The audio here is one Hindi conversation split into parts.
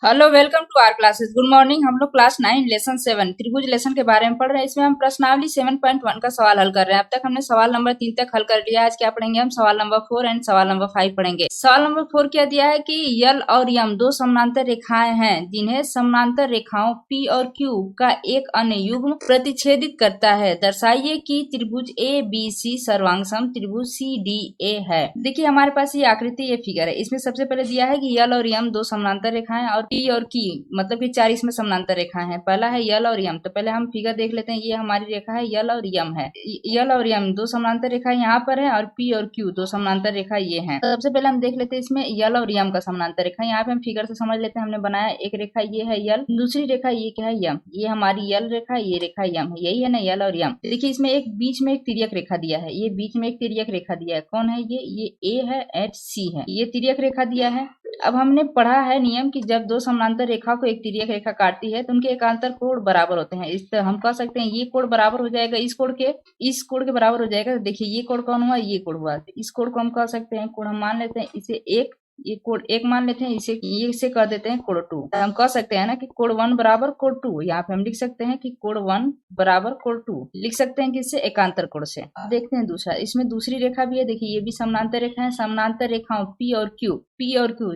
Hello, welcome to our classes. Good morning. हम लोग क्लास 9 लेसन 7 त्रिभुज लेसन के बारे में पढ़ रहे हैं। इसमें हम प्रश्नावली 7.1 का सवाल हल कर रहे हैं। अब तक हमने सवाल नंबर 3 तक हल कर लिया। आज क्या पढ़ेंगे हम? सवाल नंबर 4 एंड सवाल नंबर 5 पढ़ेंगे। सवाल नंबर 4 क्या दिया है कि यल और यम दो समानांतर रेखाएं हैं जिन्हें समानांतर रेखाओं P और Q का एक अन्य युग्म प्रतिच्छेदित करता है। दर्शाइए कि त्रिभुज ABC सर्वांगसम त्रिभुज CDA है। देखिए हमारे पास ये आकृति, ये फिगर है। इसमें सबसे पहले दिया है कि यल और यम दो समानांतर रेखाएं और P और Q मतलब कि 4 इसमें समानांतर रेखाएं हैं। पहला है यल और यम। तो पहले हम फिगर देख लेते हैं। ये हमारी रेखा है, यल और यम है। यल और यम दो समानांतर रेखा यहाँ पर है और P और Q दो समानांतर रेखा ये हैं। तो सबसे पहले हम देख लेते हैं इसमें यल और यम का समानांतर रेखा। यहाँ पे हम फिगर से समझ लेते हैं। हमने बनाया एक रेखा, ये है यल, दूसरी रेखा ये क्या है? यम। ये हमारी यल रेखा, ये रेखा यम है। यही है ना यल और यम। देखिए इसमें एक बीच में एक तिर्यक रेखा दिया है। ये बीच में एक तिर्यक रेखा दिया है। कौन है ये ए है, एच सी है। ये तिर्यक रेखा दिया है। अब हमने पढ़ा है नियम कि जब दो समानांतर रेखा को एक तिर्यक रेखा काटती है तो उनके एकांतर कोण बराबर होते हैं। इस तरह हम कह सकते हैं ये कोण बराबर हो जाएगा इस कोण के बराबर हो जाएगा। देखिए ये कोण कौन हुआ? ये कोण हुआ। इस कोण को हम कह सकते हैं कोण, हम मान लेते हैं इसे एक, ये कोण एक मान लेते हैं, इसे ये से कर देते हैं कोण 2। हम कह सकते हैं ना कि कोण 1 बराबर कोण 2। यहाँ पे हम लिख सकते हैं कि कोण 1 बराबर कोण 2 लिख सकते हैं किससे? एकांतर कोण से। देखते हैं दूसरा। इसमें दूसरी रेखा भी है। देखिए ये भी समानांतर रेखा है। समानांतर रेखाओं P और Q।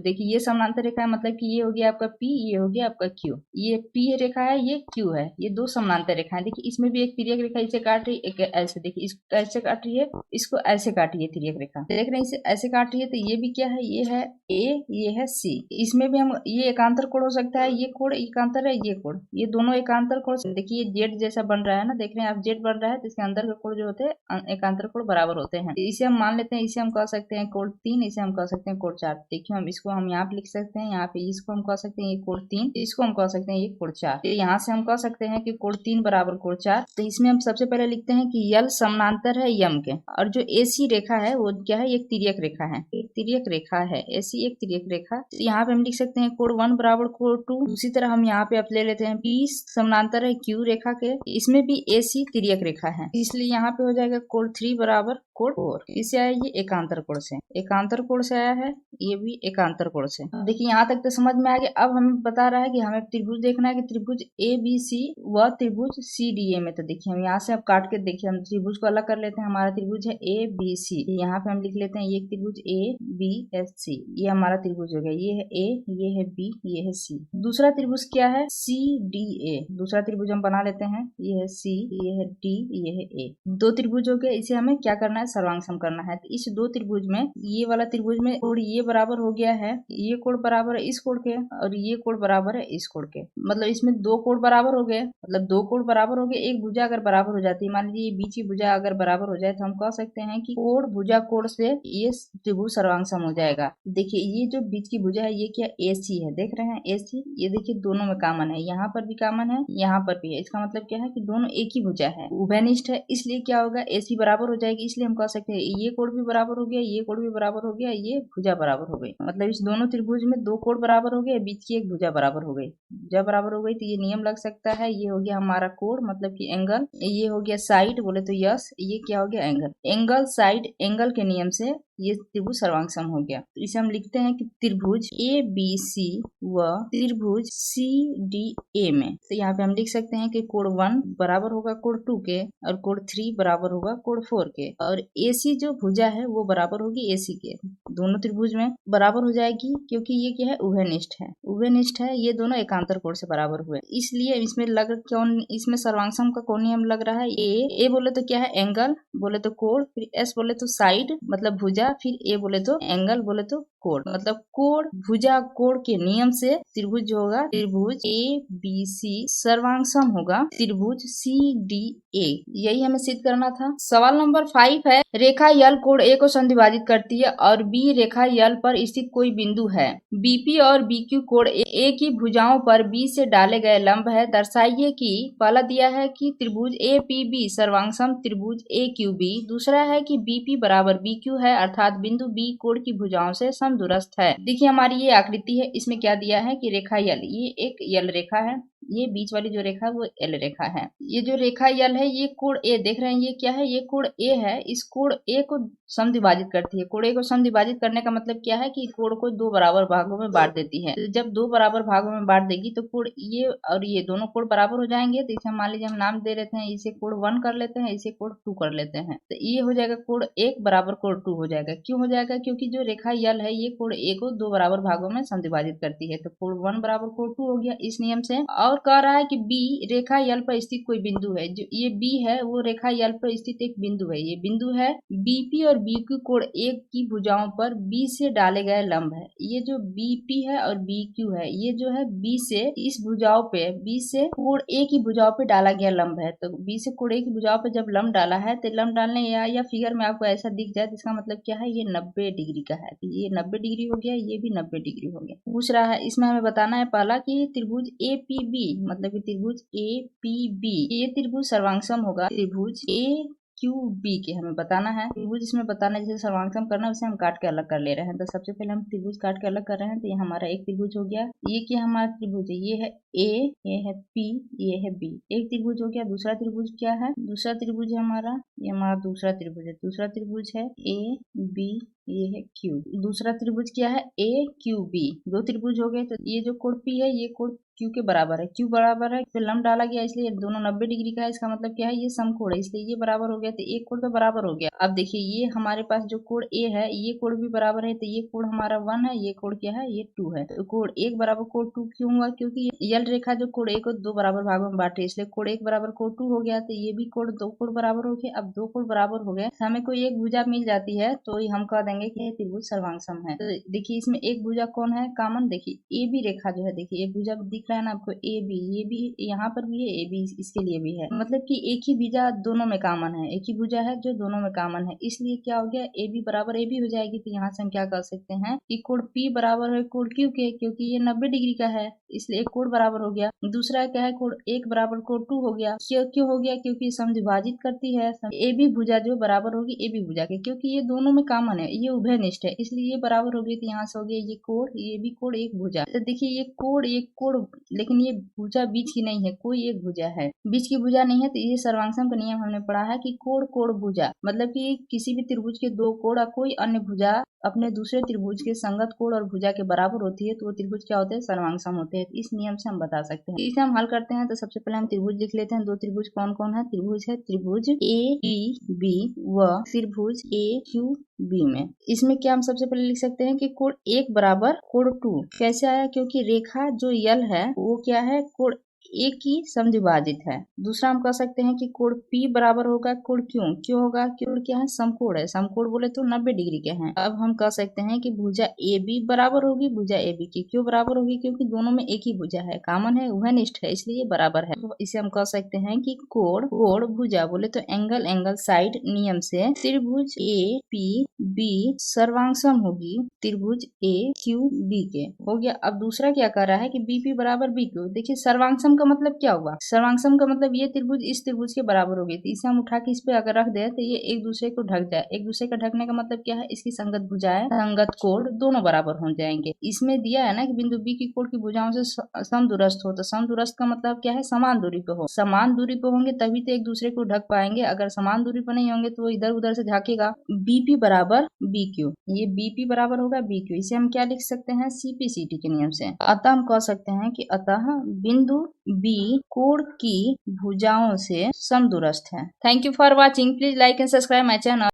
देखिए ये समानांतर रेखा है, मतलब कि ये हो गया आपका P, ये हो गया आपका Q। ये P रेखा है, ये Q है। ये दो समानांतर रेखा है। देखिए इसमें भी एक तिर्यक रेखा इसे काट रही है, एक ऐसे। देखिए इसको ऐसे काट रही है, इसको ऐसे काट रही है तिर्यक रेखा। देख रहे हैं इसे ऐसे काट रही है। तो ये भी क्या है? ये है A, ये है C। इसमें भी हम ये एकांतर कोण हो सकता है। ये कोण एकांतर है, ये कोण, ये दोनों एकांतर कोण। देखिए ये जेड जैसा बन रहा है ना, देख रहे हैं आप जेड बन रहा है। तो इसके अंदर के कोण जो होते हैं एकांतर कोण बराबर होते हैं। इसे हम मान लेते हैं, इसे हम कह सकते हैं कोण 3, इसे हम कह सकते हैं कोण 4। देखिए हम इसको हम यहाँ पे लिख सकते हैं, यहाँ पे इसको हम कह सकते हैं ये कोण 3, इसको हम कह सकते हैं ये कोण 4। यहाँ से हम कह सकते हैं कि कोण 3 बराबर कोण 4। तो इसमें हम सबसे पहले लिखते हैं कि यल समानांतर है यम के, और जो AC रेखा है वो क्या है? एक तिर्यक रेखा है। एक तिर्यक रेखा है AC, एक तिर्यक रेखा। तो यहाँ पे हम लिख सकते हैं कोण 1 बराबर कोण 2। दूसरी तरह हम यहाँ पे अब ले लेते हैं P समानांतर है Q रेखा के, इसमें भी AC तिर्यक रेखा है, इसलिए यहाँ पे हो जाएगा कोण 3 बराबर कोण 4। इससे आया ये एकांतर कोण से, एकांतर कोण से आया है। ये भी एकांतर कोण से। देखिए यहाँ तक तो समझ में आ गया। अब हमें बता रहा है कि हमें त्रिभुज देखना है कि त्रिभुज ABC व त्रिभुज CDA में। तो देखिए हम यहाँ से अब काट के देखिए हम त्रिभुज को अलग कर लेते हैं। हमारा त्रिभुज है ABC, यहाँ पे हम लिख लेते हैं ये त्रिभुज ABSC। ये हमारा त्रिभुज हो गया। ये है A, ये है B, ये है C। दूसरा त्रिभुज क्या है? CDA। दूसरा त्रिभुज हम बना लेते हैं। ये है C, ये है D, ये है A। दो त्रिभुज हो गए। इसे हमें क्या करना है? सर्वांग करना है। तो इस दो त्रिभुज में, ये वाला त्रिभुज में कोण ये बराबर हो गया है, ये कोण बराबर है इस कोण के, और ये कोण बराबर है इस कोण के। मतलब इसमें दो कोण बराबर हो गए। मतलब दो कोण बराबर हो गए। एक भुजा अगर बराबर हो जाती है, मान लीजिए बीच की भुजा अगर बराबर हो जाए, तो हम कह सकते हैं कि कोण भुजा कोण से ये त्रिभुज सर्वांग हो जाएगा। देखिए ये जो बीच की भुजा है ये क्या? AC है। देख रहे हैं AC, ये देखिए दोनों में कॉमन है। यहाँ पर भी कॉमन है, यहाँ पर भी है। इसका मतलब क्या है कि दोनों एक ही भुजा है, उभयनिष्ठ है। इसलिए क्या होगा? AC बराबर हो जाएगी। इसलिए हम कह सकते हैं ये कोण भी बराबर हो गया, ये कोण भी बराबर हो गया, ये भुजा बराबर हो गई। मतलब इस दोनों त्रिभुज में दो कोण बराबर हो गए, बीच की एक भुजा बराबर हो गई। भुजा बराबर हो गई तो ये नियम लग सकता है। ये हो गया हमारा कोण, मतलब कि एंगल। ये हो गया साइड, बोले तो यस। ये क्या हो गया? एंगल। एंगल साइड एंगल के नियम से ये त्रिभुज सर्वांग हो गया। तो इसे हम लिखते हैं कि त्रिभुज ABC व त्रिभुज CDA में। तो यहाँ पे हम लिख सकते हैं कि कोण 1 बराबर होगा कोण 2 के, और कोण 3 बराबर होगा कोण 4 के, और AC जो भुजा है वो बराबर होगी AC के। दोनों त्रिभुज में बराबर हो जाएगी, क्योंकि ये क्या है? उभयनिष्ठ है। उभयनिष्ठ है, ये दोनों एकांतर कोण से बराबर हुए। इसलिए इसमें लग कौन, इसमें सर्वांग का कौन नियम लग रहा है? ए बोले तो क्या है? एंगल, बोले तो कोण, फिर S बोले तो साइड मतलब भुजा, फिर A बोले तो एंगल, बोले तो कोण। मतलब कोण भुजा कोण के नियम से त्रिभुज जो होगा, त्रिभुज ABC सर्वांग होगा त्रिभुज CDA। यही हमें सिद्ध करना था। सवाल नंबर 5 है, रेखा यल कोण A को संधिभाजित करती है और B रेखा यल पर स्थित कोई बिंदु है। BP और BQ कोण A की भुजाओं पर B से डाले गए लंब है। दर्शाइए कि, पहला दिया है कि त्रिभुज APB सर्वांगसम त्रिभुज AQB। दूसरा है कि BP बराबर BQ है, अर्थात बिंदु B कोण की भुजाओं से समदूरस्थ है। देखिए हमारी ये आकृति है। इसमें क्या दिया है कि रेखा यल, ये एक यल रेखा है, ये बीच वाली जो रेखा है वो L रेखा है। ये जो रेखा यल है ये कोण A, देख रहे हैं ये क्या है? ये कोण A है। इस कोण A को समद्विभाजित करती है। कोण ए को समद्विभाजित करने का मतलब क्या है कि कोण को दो बराबर भागों में बांट देती है। तो जब दो बराबर भागों में बांट देगी तो कोण ये और ये दोनों कोण बराबर हो जाएंगे। तो इसे मान लीजिए हम नाम दे लेते हैं, इसे कोण 1 कर लेते हैं, इसे कोण 2 कर लेते हैं। तो ये हो जाएगा कोण 1 बराबर कोण 2 हो जाएगा। क्यों हो जाएगा? क्योंकि जो रेखा यल है ये कोण ए को दो बराबर भागों में समद्विभाजित करती है। तो कोण 1 बराबर कोण 2 हो गया इस नियम से। और कह रहा है कि बी रेखा यल पर स्थित कोई बिंदु है। जो ये बी है वो रेखा यल पर स्थित एक बिंदु है। ये बिंदु है बीपी और बीक्यू कोण एक की भुजाओं पर बी से डाले गए लंब है। ये जो बीपी है और बीक्यू है ये जो है बी से इस भुजाओं पे बी से कोण ए की भुजाओं पे डाला गया लंब है। तो बी से कोण ए की भुजाओं पे जब लंब डाला है तो लंब डालने या फिगर में आपको ऐसा दिख जाए तो इसका मतलब क्या है? ये 90 डिग्री का है। तो ये 90 डिग्री हो गया, ये भी 90 डिग्री हो गया। पूछ रहा है इसमें हमें बताना है पहला कि त्रिभुज APB मतलब कि त्रिभुज APB ये त्रिभुज सर्वांगसम होगा त्रिभुज AQB के हमें बताना है। त्रिभुज इसमें बताना है, जैसे सर्वांगसम करना उसे हम काट के अलग कर ले रहे हैं। तो सबसे पहले हम त्रिभुज काट के अलग कर रहे हैं। तो ये हमारा एक त्रिभुज हो गया। ये क्या हमारा त्रिभुज है? ये है A, ये है P, ये है B। एक त्रिभुज हो गया। दूसरा त्रिभुज क्या है? दूसरा त्रिभुज है हमारा, ये हमारा दूसरा त्रिभुज है। दूसरा त्रिभुज है AB, ये है Q। दूसरा त्रिभुज क्या है? AQB। दो त्रिभुज हो गए। तो ये जो कोण P है ये कोण Q के बराबर है। Q बराबर है, फिर लंब डाला गया इसलिए दोनों 90 डिग्री का है। इसका मतलब क्या है? ये समकोण है इसलिए ये बराबर हो गया। तो एक कोण तो बराबर हो गया। अब देखिए ये हमारे पास जो कोण A है ये कोण भी बराबर है। तो ये कोण हमारा 1 है, ये कोण क्या है? ये 2 है। तो कोण 1 बराबर कोण 2 क्यों हुआ? क्योंकि यल रेखा जो कोण A को दो बराबर भागों में बांटे इसलिए कोण 1 बराबर कोण 2 हो गया। तो ये भी कोण दो कोण बराबर हो गया। अब दो कोण बराबर हो गए, हमें कोई एक भुजा मिल जाती है तो हम कह देंगे कि ये त्रिभुज सर्वांगसम है। तो देखिए इसमें एक भुजा कौन है कॉमन? देखिए ए बी रेखा जो है, देखिए एक भुजा दिख रहा है ना आपको ए बी, ये भी यहाँ पर भी है, ए बी इसके लिए भी है। मतलब कि एक ही भुजा दोनों में कॉमन है, एक ही भुजा है जो दोनों में कॉमन है। इसलिए क्या हो गया? ए बी बराबर ए बी हो जाएगी। तो यहाँ से हम क्या कर सकते हैं कि कोण पी बराबर है कोण क्यू के, क्योंकि ये 90 डिग्री का है इसलिए एक कोण बराबर हो गया। दूसरा क्या है? कोण 1 बराबर कोण 2 हो गया। क्यों हो गया? क्योंकि समद्विभाजित करती है ए बी भुजा जो बराबर होगी ए बी भुजा के, क्योंकि ये दोनों में कॉमन है, ये उभयनिष्ठ है इसलिए ये बराबर हो गई। तो यहाँ से हो गया ये कोण, ये भी कोण एक भुजा। तो देखिए ये कोण एक कोण, लेकिन ये भुजा बीच की नहीं है, कोई एक भुजा है, बीच की भुजा नहीं है। तो ये सर्वांगसम का नियम हमने पढ़ा है कि कोण कोण भुजा मतलब कि किसी भी त्रिभुज के दो कोण या कोई अन्य भुजा अपने दूसरे त्रिभुज के संगत कोण और भुजा के बराबर होती है तो वो त्रिभुज क्या होते हैं? सर्वांगसम होते हैं। इस नियम से हम बता सकते हैं। इसे हम हल करते हैं। तो सबसे पहले हम त्रिभुज लिख लेते हैं। दो त्रिभुज कौन कौन है? त्रिभुज है त्रिभुज APB व त्रिभुज AQB में। इसमें क्या हम सबसे पहले लिख सकते हैं कि कोण 1 बराबर कोण 2 कैसे आया? क्योंकि रेखा जो यल है वो क्या है? कोण एक ही समद्विभाजित है। दूसरा हम कह सकते हैं कि कोण P बराबर होगा कोण क्यों होगा? कोण क्या है? समकोण है। समकोण बोले तो 90 डिग्री के हैं। अब हम कह सकते हैं कि भुजा AB बराबर होगी भुजा AB की। क्यों बराबर होगी? क्योंकि दोनों में एक ही भुजा है, कॉमन है, उभयनिष्ठ है इसलिए बराबर है। तो इसे हम कह सकते हैं कि कोण भुजा बोले तो एंगल साइड नियम से त्रिभुज APB सर्वांगसम होगी त्रिभुज AQB के। हो गया। अब दूसरा क्या कर रहा है कि BP बराबर BQ। देखिए सर्वांगसम का मतलब क्या हुआ? सर्वांगसम का मतलब ये त्रिभुज इस त्रिभुज के बराबर हो गई। तो इसे हम उठा के इस पे अगर रख दे तो ये एक दूसरे को ढक जाए। एक दूसरे का ढकने का मतलब क्या है? इसकी संगत भुजाएं संगत कोण दोनों बराबर हो जाएंगे। इसमें दिया है ना कि बिंदु बी की कोण की भुजाओं से समदूरस्थ हो। तो समदूरस्थ का मतलब क्या है? समान दूरी पे हो। समान दूरी पे होंगे तभी तो एक दूसरे को ढक पाएंगे। अगर समान दूरी पर नहीं होंगे तो वो इधर उधर से झाकेगा। बीपी बराबर BQ, ये बीपी बराबर होगा BQ। इसे हम क्या लिख सकते हैं? CP/CT के नियम से। अतः हम कह सकते हैं कि अतः बिंदु B कोण की भुजाओं से समदूरस्थ है। Thank you for watching. Please like and subscribe my channel.